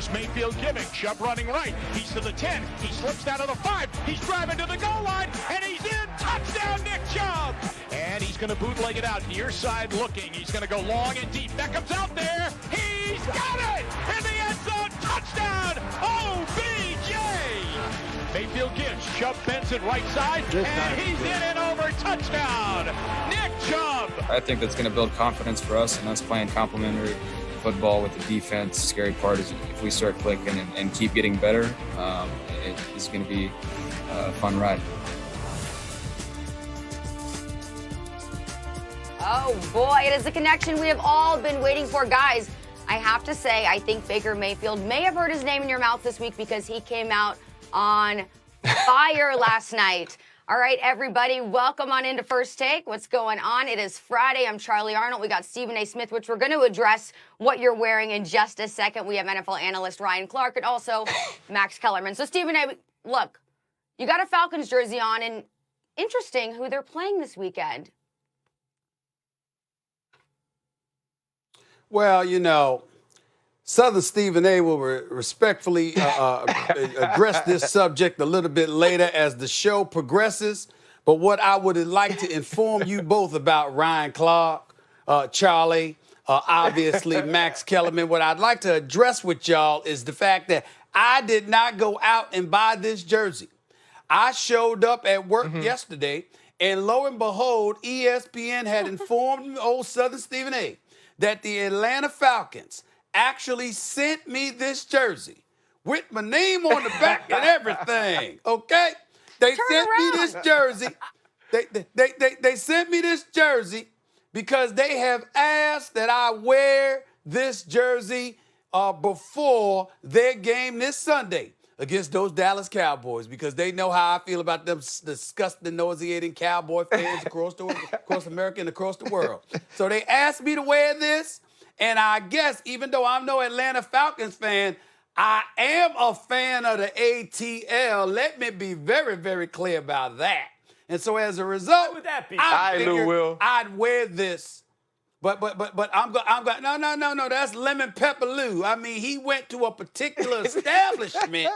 Here's Mayfield giving. Chubb running right. He's to the 10. He slips down to the 5. He's driving to the goal line, and he's in. Touchdown, Nick Chubb. And he's going to bootleg it out. Near side looking. He's going to go long and deep. Beckham's out there. He's got it in the end zone. Touchdown, OBJ. Mayfield gives. Chubb bends it right side, and he's in and over. Touchdown, Nick Chubb. I think that's going to build confidence for us, and us playing complementary football with the defense. Scary part is if we start clicking and keep getting better, it's going to be a fun ride. Oh boy, it is the connection we have all been waiting for. Guys, I have to say, I think Baker Mayfield may have heard his name in your mouth this week because he came out on fire last night. All right, everybody, welcome on into First Take. What's going on? It is Friday. I'm Charlie Arnold. We got Stephen A. Smith, which we're going to address what you're wearing in just a second. We have NFL analyst Ryan Clark and also Max Kellerman. So, Stephen A., look, you got a Falcons jersey on, and interesting who they're playing this weekend. Well, you know, Southern Stephen A. will respectfully address this subject a little bit later as the show progresses. But what I would like to inform you both about, Ryan Clark, Charlie, obviously Max Kellerman, what I'd like to address with y'all is the fact that I did not go out and buy this jersey. I showed up at work yesterday, and lo and behold, ESPN had informed old Southern Stephen A. that the Atlanta Falcons actually sent me this jersey with my name on the back and everything, okay? They sent me this jersey. They sent me this jersey because they have asked that I wear this jersey before their game this Sunday against those Dallas Cowboys, because they know how I feel about them disgusting, nauseating Cowboy fans across America and across the world. So they asked me to wear this, and I guess even though I'm no Atlanta Falcons fan, I am a fan of the ATL. Let me be very, very clear about that. And so as a result, What would that be? I figured I'd wear this. But I'm going. No. That's Lemon Pepper Lou. I mean, he went to a particular establishment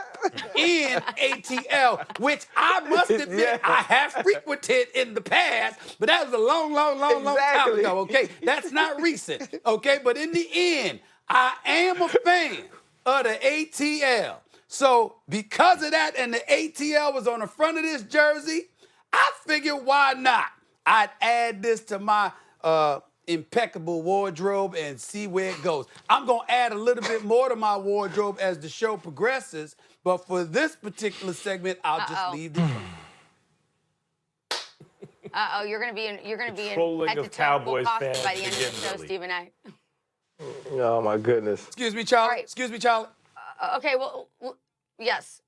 in ATL, which I must admit I have frequented in the past. But that was a long time ago. Okay, that's not recent. Okay, but in the end, I am a fan of the ATL. So because of that, and the ATL was on the front of this jersey, I figured why not? I'd add this to my impeccable wardrobe and see where it goes. I'm going to add a little bit more to my wardrobe as the show progresses, but for this particular segment, I'll just leave the You're going to be in Trolling head of to toe Cowboys costume fans by the end of the show, again, Stephen A. Oh, my goodness. Excuse me, Charlie. Right. Excuse me, Charlie. Okay, well, yes.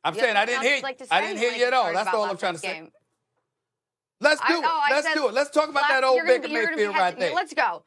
I'm saying I didn't hear I didn't hear you at all. That's all I'm trying to say. Let's do it. Let's talk about that old Baker Mayfield right there. Let's go.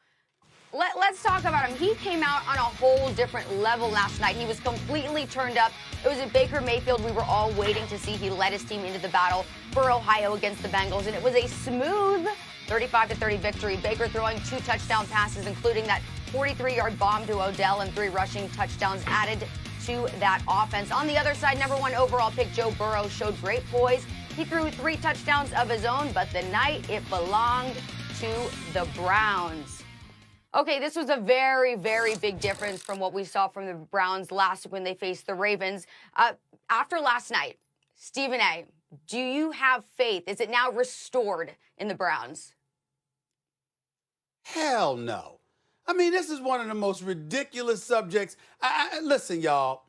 Let's talk about him. He came out on a whole different level last night. He was completely turned up. It was at Baker Mayfield we were all waiting to see. He led his team into the battle for Ohio against the Bengals, and it was a smooth 35-30 victory. Baker throwing 2 touchdown passes, including that 43-yard bomb to Odell, and 3 rushing touchdowns added to that offense. On the other side, number 1 overall pick Joe Burrow showed great poise. He threw 3 touchdowns of his own, but the night it belonged to the Browns. Okay, this was a very, very big difference from what we saw from the Browns last week when they faced the Ravens. After last night, Stephen A., do you have faith? Is it now restored in the Browns? Hell no. I mean, this is one of the most ridiculous subjects. Listen, y'all.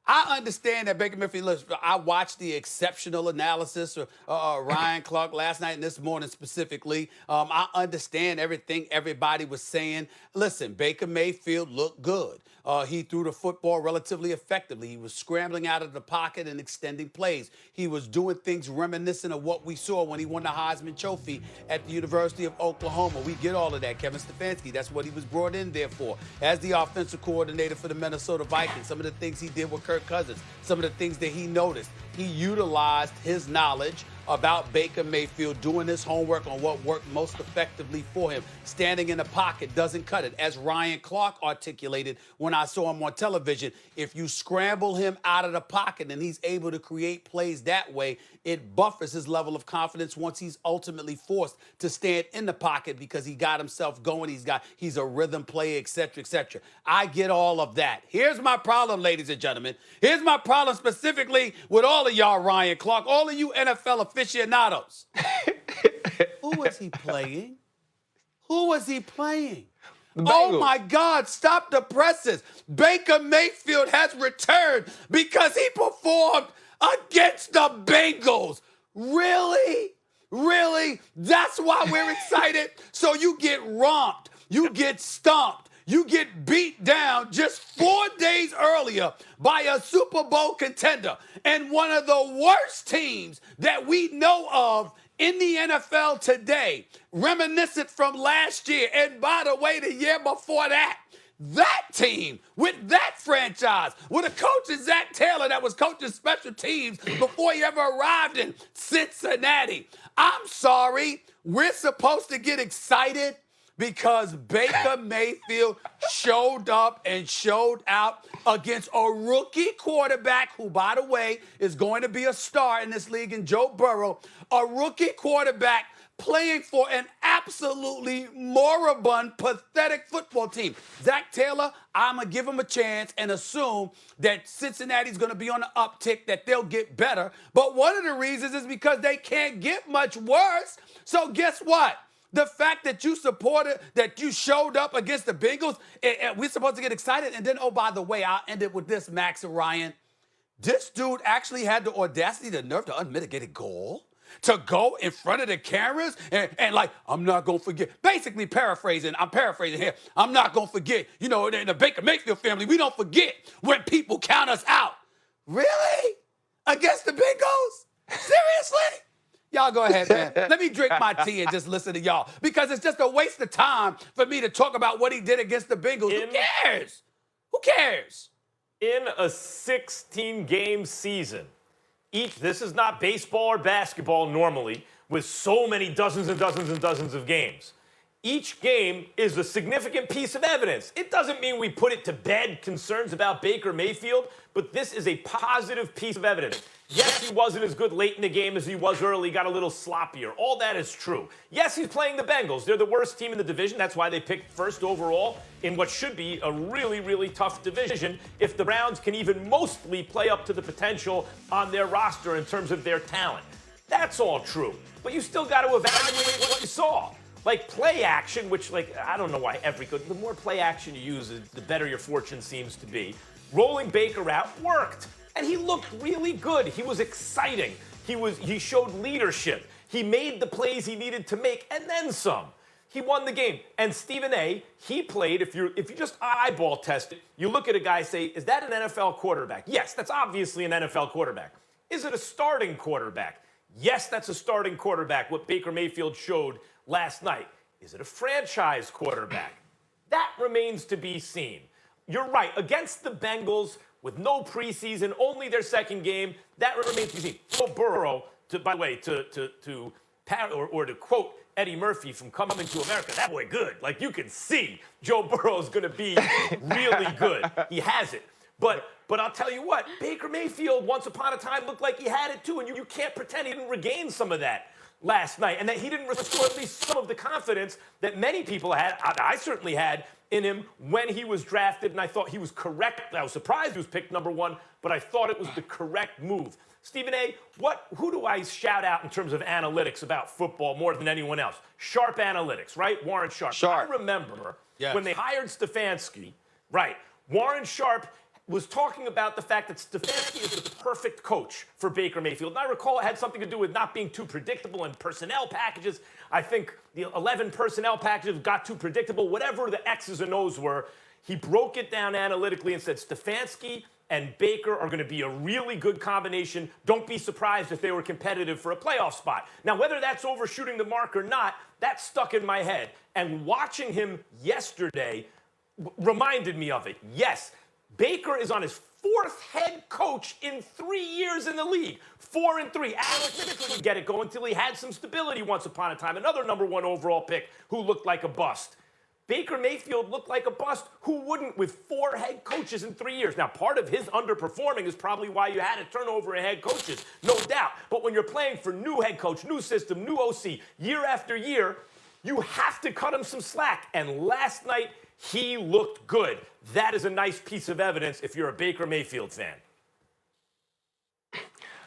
I understand that Baker Mayfield. Listen, I watched the exceptional analysis of Ryan Clark last night and this morning specifically. I understand everything everybody was saying. Listen, Baker Mayfield looked good. He threw the football relatively effectively. He was scrambling out of the pocket and extending plays. He was doing things reminiscent of what we saw when he won the Heisman Trophy at the University of Oklahoma. We get all of that. Kevin Stefanski, that's what he was brought in there for. As the offensive coordinator for the Minnesota Vikings, some of the things he did with Kirk Cousins, some of the things that he noticed. He utilized his knowledge about Baker Mayfield doing his homework on what worked most effectively for him. Standing in the pocket doesn't cut it. As Ryan Clark articulated when I saw him on television, if you scramble him out of the pocket and he's able to create plays that way, it buffers his level of confidence once he's ultimately forced to stand in the pocket because he got himself going. He's a rhythm player, et cetera, et cetera. I get all of that. Here's my problem, ladies and gentlemen. Here's my problem specifically with all of y'all, Ryan Clark, all of you NFL aficionados. Who was he playing? Who was he playing? Oh my God, stop the presses. Baker Mayfield has returned because he performed against the Bengals. Really? Really? That's why we're excited? So you get romped, you get stomped, you get beat down just 4 days earlier by a Super Bowl contender and one of the worst teams that we know of in the NFL today, reminiscent from last year, and by the way, the year before that. That team, with that franchise, with a coach in Zach Taylor that was coaching special teams before he ever arrived in Cincinnati. I'm sorry, we're supposed to get excited because Baker Mayfield showed up and showed out against a rookie quarterback who, by the way, is going to be a star in this league in Joe Burrow, a rookie quarterback playing for an absolutely moribund, pathetic football team. Zach Taylor, I'm going to give him a chance and assume that Cincinnati's going to be on the uptick, that they'll get better. But one of the reasons is because they can't get much worse. So guess what? The fact that you supported, that you showed up against the Bengals, we're supposed to get excited. And then, oh, by the way, I'll end it with this, Max and Ryan. This dude actually had the audacity, the nerve to unmitigated goal, to go in front of the cameras and like, I'm not going to forget. Basically I'm paraphrasing here. I'm not going to forget. You know, in the Baker Mayfield family, we don't forget when people count us out. Really? Against the Bengals? Seriously? Y'all go ahead, man. Let me drink my tea and just listen to y'all because it's just a waste of time for me to talk about what he did against the Bengals. Who cares? Who cares? In a 16-game season, this is not baseball or basketball normally, with so many dozens and dozens and dozens of games. Each game is a significant piece of evidence. It doesn't mean we put it to bed concerns about Baker Mayfield, but this is a positive piece of evidence. Yes, he wasn't as good late in the game as he was early, got a little sloppier. All that is true. Yes, he's playing the Bengals. They're the worst team in the division. That's why they picked first overall in what should be a really, really tough division if the Browns can even mostly play up to the potential on their roster in terms of their talent. That's all true. But you still got to evaluate what you saw. Like play action, which I don't know why the more play action you use, the better your fortune seems to be. Rolling Baker out worked. And he looked really good. He was exciting. He showed leadership. He made the plays he needed to make, and then some. He won the game. And Stephen A., he played, if you just eyeball test it, you look at a guy and say, is that an NFL quarterback? Yes, that's obviously an NFL quarterback. Is it a starting quarterback? Yes, that's a starting quarterback, what Baker Mayfield showed last night. Is it a franchise quarterback? That remains to be seen. You're right. Against the Bengals, with no preseason, only their second game, that remains to be seen. Joe Burrow, to quote Eddie Murphy from Coming to America, that boy good. Like you can see Joe Burrow's going to be really good. He has it. But I'll tell you what, Baker Mayfield once upon a time looked like he had it too, and you can't pretend he didn't regain some of that last night, and that he didn't restore at least some of the confidence that many people had. I certainly had in him when he was drafted, and I thought he was correct. I was surprised he was picked number one, but I thought it was the correct move. Stephen A., who do I shout out in terms of analytics about football more than anyone else? Sharp Analytics, right? Warren Sharp. I remember when they hired Stefanski, right, Warren Sharp was talking about the fact that Stefanski is the perfect coach for Baker Mayfield. And I recall it had something to do with not being too predictable in personnel packages. I think the 11 personnel packages got too predictable. Whatever the X's and O's were, he broke it down analytically and said Stefanski and Baker are going to be a really good combination. Don't be surprised if they were competitive for a playoff spot. Now, whether that's overshooting the mark or not, that stuck in my head. And watching him yesterday reminded me of it. Yes, Baker is on his 4th head coach in 3 years in the league. 4-3. Alex Smith couldn't get it going until he had some stability once upon a time. Another number 1 overall pick who looked like a bust. Baker Mayfield looked like a bust. Who wouldn't with 4 head coaches in 3 years? Now, part of his underperforming is probably why you had a turnover in head coaches, no doubt. But when you're playing for new head coach, new system, new OC, year after year, you have to cut him some slack. And last night, he looked good. That is a nice piece of evidence if you're a Baker Mayfield fan.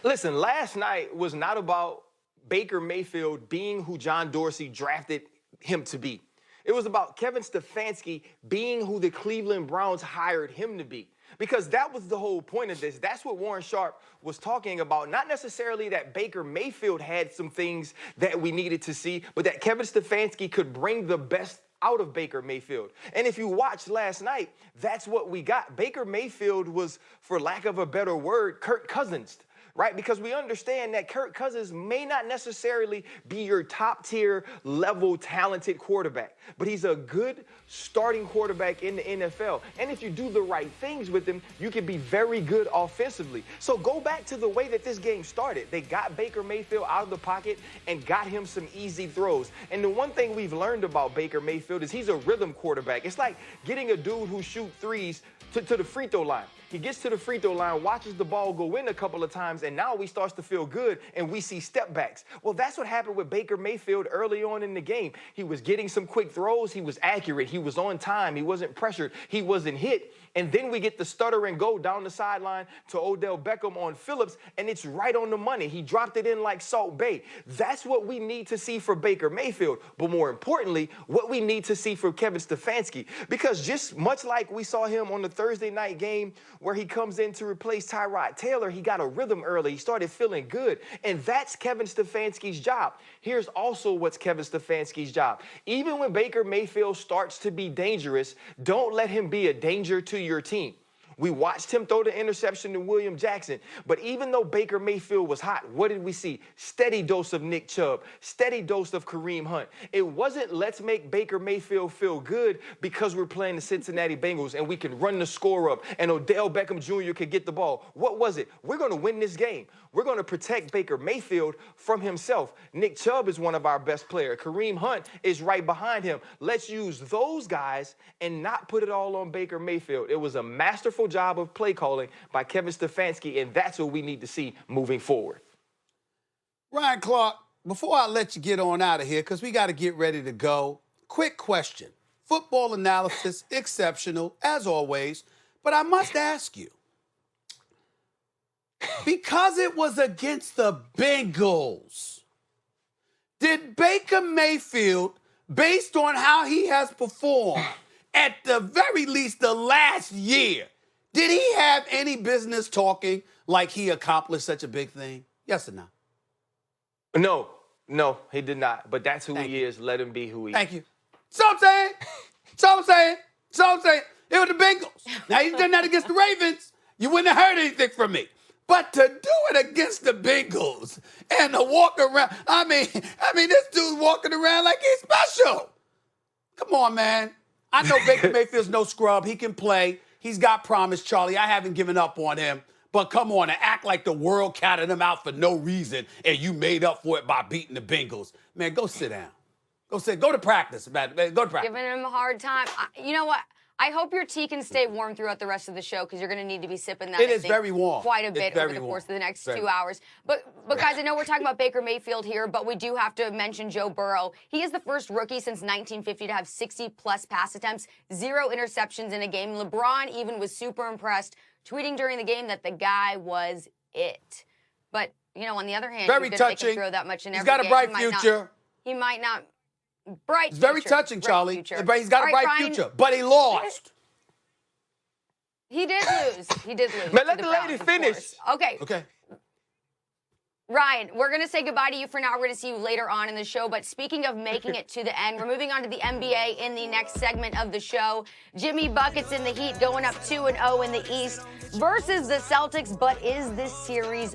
Listen, last night was not about Baker Mayfield being who John Dorsey drafted him to be. It was about Kevin Stefanski being who the Cleveland Browns hired him to be. Because that was the whole point of this. That's what Warren Sharp was talking about. Not necessarily that Baker Mayfield had some things that we needed to see, but that Kevin Stefanski could bring the best out of Baker Mayfield. And if you watched last night, that's what we got. Baker Mayfield was, for lack of a better word, Kirk Cousins. Right? Because we understand that Kirk Cousins may not necessarily be your top-tier level talented quarterback, but he's a good starting quarterback in the NFL. And if you do the right things with him, you can be very good offensively. So go back to the way that this game started. They got Baker Mayfield out of the pocket and got him some easy throws. And the one thing we've learned about Baker Mayfield is he's a rhythm quarterback. It's like getting a dude who shoots threes to the free throw line. He gets to the free throw line, watches the ball go in a couple of times, and now he starts to feel good, and we see step backs. Well, that's what happened with Baker Mayfield early on in the game. He was getting some quick throws. He was accurate. He was on time. He wasn't pressured. He wasn't hit. And then we get the stutter and go down the sideline to Odell Beckham on Phillips, and it's right on the money. He dropped it in like Salt Bay. That's what we need to see for Baker Mayfield. But more importantly, what we need to see for Kevin Stefanski. Because just much like we saw him on the Thursday night game where he comes in to replace Tyrod Taylor, he got a rhythm early. He started feeling good. And that's Kevin Stefanski's job. Here's also what's Kevin Stefanski's job. Even when Baker Mayfield starts to be dangerous, don't let him be a danger to your team. We watched him throw the interception to William Jackson. But even though Baker Mayfield was hot, what did we see? Steady dose of Nick Chubb, steady dose of Kareem Hunt. It wasn't let's make Baker Mayfield feel good because we're playing the Cincinnati Bengals and we can run the score up and Odell Beckham Jr. could get the ball. What was it? We're going to win this game. We're going to protect Baker Mayfield from himself. Nick Chubb is one of our best players. Kareem Hunt is right behind him. Let's use those guys and not put it all on Baker Mayfield. It was a masterful job of play calling by Kevin Stefanski, and that's what we need to see moving forward. Ryan Clark, before I let you get on out of here, because we got to get ready to go, quick question. Football analysis, exceptional, as always, but I must ask you, because it was against the Bengals, did Baker Mayfield, based on how he has performed, at the very least the last year, did he have any business talking like he accomplished such a big thing? Yes or no? No, he did not. But that's who he is. Let him be who he is. Thank you. So I'm saying. It was the Bengals. Now, he's done that against the Ravens. You wouldn't have heard anything from me. But to do it against the Bengals and to walk around, I mean, this dude's walking around like he's special. Come on, man. I know Baker Mayfield's no scrub. He can play. He's got promise, Charlie. I haven't given up on him. But come on, and act like the world counted him out for no reason and you made up for it by beating the Bengals. Man, go sit down. Go to practice, man. Go to practice. Giving him a hard time. You know what? I hope your tea can stay warm throughout the rest of the show because you're going to need to be sipping that. It is very warm. Quite a bit over the course of the next 2 hours. But guys, I know we're talking about Baker Mayfield here, but we do have to mention Joe Burrow. He is the first rookie since 1950 to have 60-plus pass attempts, 0 interceptions in a game. LeBron even was super impressed, tweeting during the game that the guy was it. But, on the other hand, very touching. Throw that much in every He's got game. a bright future. He might not. Bright It's very future. touching, Charlie. Future. He's got a bright Ryan, future, but he lost. He did lose. Man, let the lady finish. Okay. Ryan, we're going to say goodbye to you for now. We're going to see you later on in the show. But speaking of making it to the end, we're moving on to the NBA in the next segment of the show. Jimmy Buckets in the Heat going up 2-0 in the East versus the Celtics. But is this series